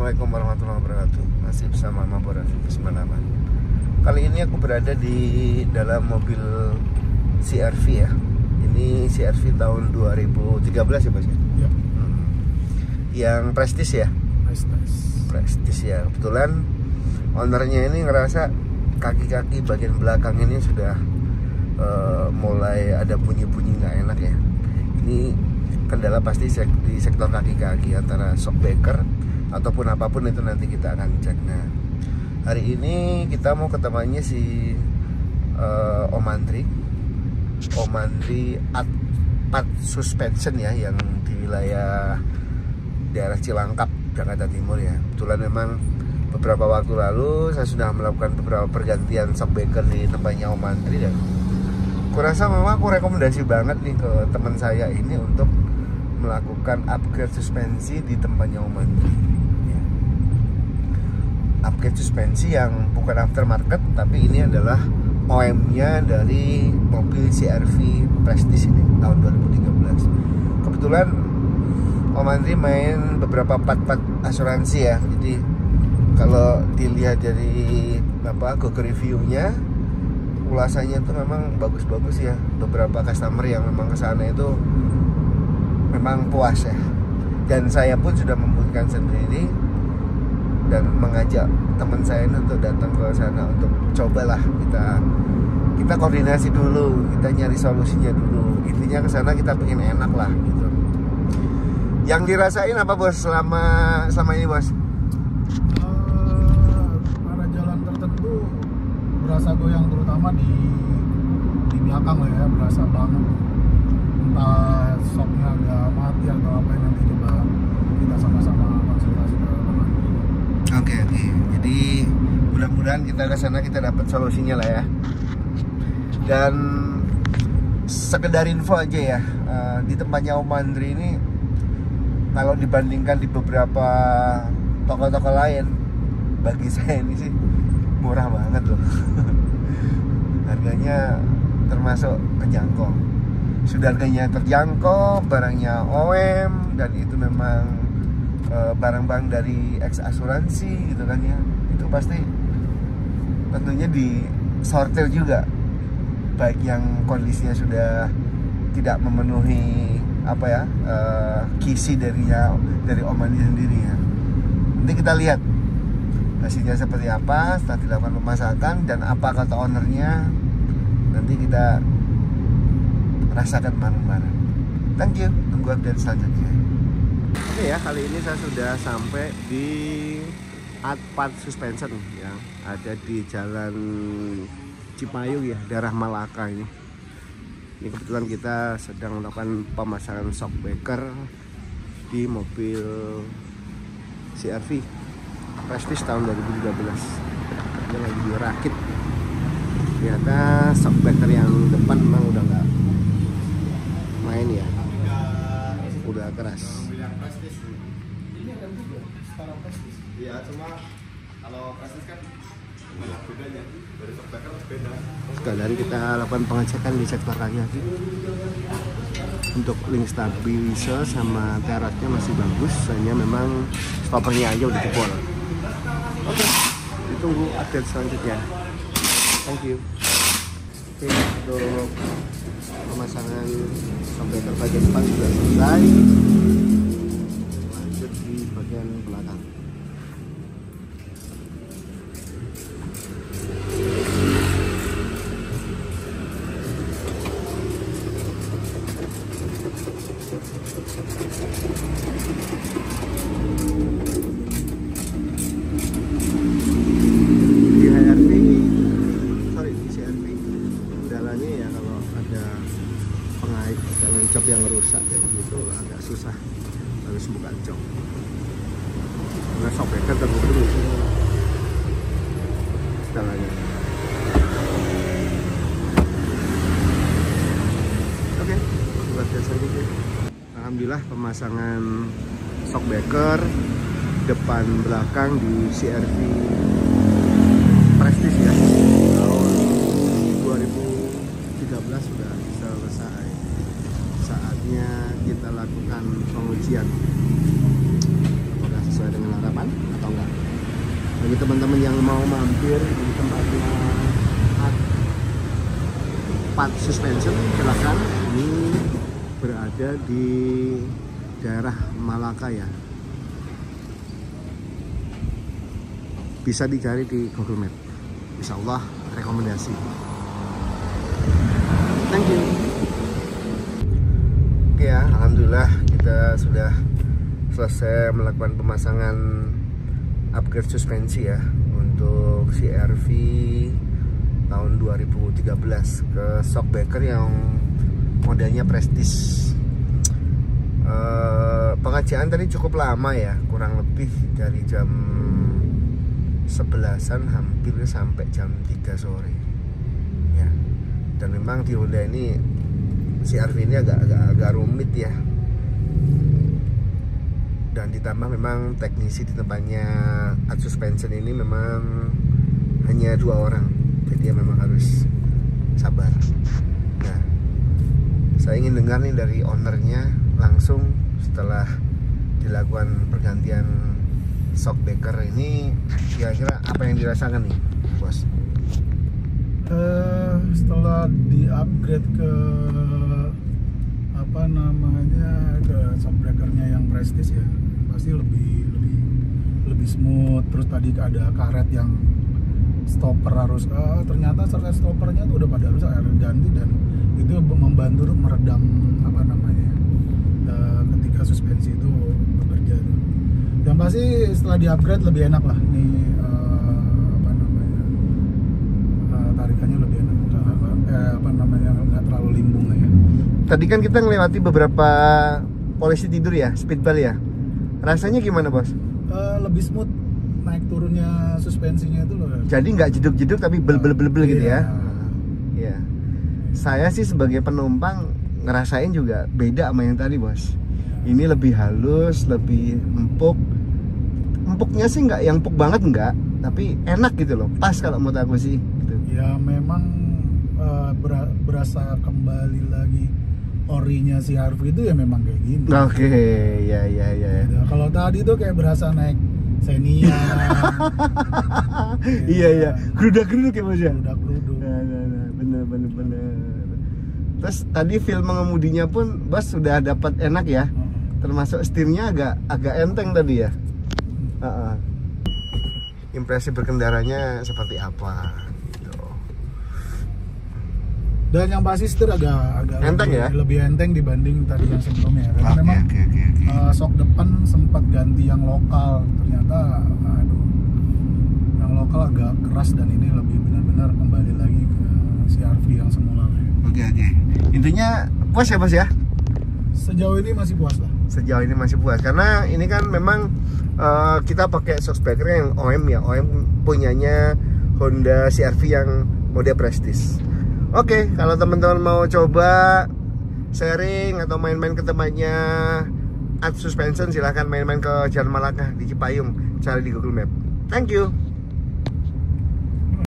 Assalamualaikum warahmatullahi wabarakatuh. Masih bersama Mabora Bismillah. Kali ini aku berada di dalam mobil CR-V ya. Ini CR-V tahun 2013 ya Bos ya? Ya. Yang Prestige ya? Prestige ya. Kebetulan ownernya ini ngerasa kaki-kaki bagian belakang ini sudah mulai ada bunyi-bunyi nggak enak ya. Ini kendala pasti di sektor kaki-kaki, antara shock breaker ataupun apapun itu nanti kita akan cek. Nah, hari ini kita mau ketemuannya si Om Andri Part Suspension ya, yang di wilayah daerah Cilangkap, Jakarta Timur ya. Kebetulan memang beberapa waktu lalu saya sudah melakukan beberapa pergantian shock breaker di tempatnya Om Andri, dan kurasa memang aku rekomendasi banget nih ke teman saya ini untuk melakukan upgrade suspensi di tempatnya Om Andri ya. Upgrade suspensi yang bukan aftermarket, tapi ini adalah OM-nya dari mobil CR-V Prestige ini tahun 2013. Kebetulan Om Andri main beberapa part-part asuransi ya. Jadi kalau dilihat dari Google review-nya, ulasannya itu memang bagus-bagus ya. Beberapa customer yang memang kesana itu memang puas ya, dan saya pun sudah membuktikan sendiri dan mengajak teman saya ini untuk datang ke sana untuk cobalah kita koordinasi dulu, kita nyari solusinya dulu. Intinya ke sana kita pengen enak lah gitu. Yang dirasain apa Bos selama ini Bos? Pada jalan tertentu berasa goyang, terutama di belakang lah ya, berasa banget. Entah shocknya agak mati atau apa, yang nanti coba kita sama-sama konsultasi ke teman. Oke. Jadi mudah-mudahan kita ke sana kita dapat solusinya lah ya. Dan sekedar info aja ya, di tempatnya Om Andri ini kalau dibandingkan di beberapa toko-toko lain, bagi saya ini sih murah banget loh. Harganya termasuk terjangkau. Sudah harganya terjangkau, barangnya OM, dan itu memang barang-barang dari ex asuransi gitu kan ya. Itu pasti tentunya disortir juga, baik yang kondisinya sudah tidak memenuhi kisi dari Om Andri sendiri ya. Nanti kita lihat hasilnya seperti apa setelah dilakukan pemasakan, dan apa kata ownernya nanti kita rasakan bareng-bareng. Thank you, tunggu update selanjutnya. Oke ya, kali ini saya sudah sampai di Part Suspension yang ada di Jalan Cipayung ya, daerah Malaka ini. Ini kebetulan kita sedang melakukan pemasangan shock breaker di mobil CR-V Prestige tahun 2013. Ini lagi dirakit. Ternyata shock breaker yang depan memang udah nggak main ya, udah keras. Ini ada juga setara Prestige. Iya, cuma kalau Prestige kan banyak bedanya, dari shock breaker beda. Sekalian kita lakukan pengecekan di sektor kaki untuk link stabilizer sama terasnya masih bagus, hanya memang stoppernya aja udah jebol. Oke, ditunggu update selanjutnya. Thank you. Oke, untuk pemasangan sampai ke bagian depan sudah selesai. Lanjut di bagian belakang. Di CR-V kendalanya ya, kalau ada pengait dengan jok yang rusak kayak gitu agak susah, harus buka jok karena shock breaker terus kendalanya. Oke, buat selanjutnya. Alhamdulillah pemasangan shock breaker depan belakang di CR-V Prestige ya tahun 2013 sudah selesai. Saatnya kita lakukan pengujian apakah sesuai dengan harapan. Bagi teman-teman yang mau mampir di tempatnya Pat Suspension, silakan. Ini berada di daerah Malaka ya. Bisa dicari di Google Map. Insya Allah rekomendasi. Thank you. Oke ya, alhamdulillah kita sudah selesai melakukan pemasangan upgrade suspensi ya untuk CR-V tahun 2013 ke Shockbreaker yang modelnya Prestige. Pengerjaan tadi cukup lama ya, kurang lebih dari jam 11-an hampir sampai jam 3 sore ya. Dan memang di Honda ini CR-V ini agak rumit ya, dan ditambah memang teknisi di tempatnya Ad Suspension ini memang hanya 2 orang, jadi ya memang harus sabar. Nah, saya ingin dengar nih dari ownernya langsung setelah dilakukan pergantian Shockbreaker ini, kira-kira apa yang dirasakan nih, bos? Setelah di-upgrade ke apa namanya, ke Shockbreakernya yang Prestige ya, pasti lebih smooth. Terus tadi ada karet yang stopper harus ternyata karet stoppernya tuh udah pada harus ganti, dan itu membantu untuk meredam apa namanya ketika suspensi itu bekerja. Yang pasti setelah di-upgrade lebih enak lah ini, apa namanya, tarikannya lebih enak, apa namanya, nggak terlalu limbung lah ya. Tadi kan kita ngelewati beberapa polisi tidur ya, speedball ya. Rasanya gimana, bos? Lebih smooth naik turunnya suspensinya itu loh. Jadi nggak jeduk-jeduk tapi bel-bel-bel gitu ya. Iya. Saya sih sebagai penumpang ngerasain juga beda sama yang tadi, bos. Ini lebih halus, lebih empuk. Empuknya sih nggak yang empuk banget, nggak, tapi enak gitu loh, pas kalau menurut aku sih gitu. Ya memang berasa kembali lagi orinya si CR-V itu ya memang kayak gini. Oke, ya. Ya, kalau tadi tuh kayak berasa naik Xenia. Iya. Gerudak-geruduk ya, bos ya. Gerudak-geruduk. Nah, bener. Terus tadi feel mengemudinya pun bos sudah dapat enak ya. Termasuk setirnya agak enteng tadi ya. Impresi berkendaranya seperti apa gitu. Dan yang pasti setir agak enteng lebih enteng dibanding tadi yang sebelumnya. Karena memang shock depan sempat ganti yang lokal, ternyata yang lokal agak keras, dan ini lebih benar-benar kembali lagi ke CR-V yang semula. Oke. Intinya puas ya, bos ya? Sejauh ini masih puas lah. Sejauh ini masih puas karena ini kan memang kita pakai Shockbreaker yang OM ya. OM punyanya Honda CR-V yang mode Prestige. Oke, kalau teman-teman mau coba sharing atau main-main ke tempatnya Ad Suspension, silahkan main-main ke Jalan Malaka di Cipayung, cari di Google Map. Thank you.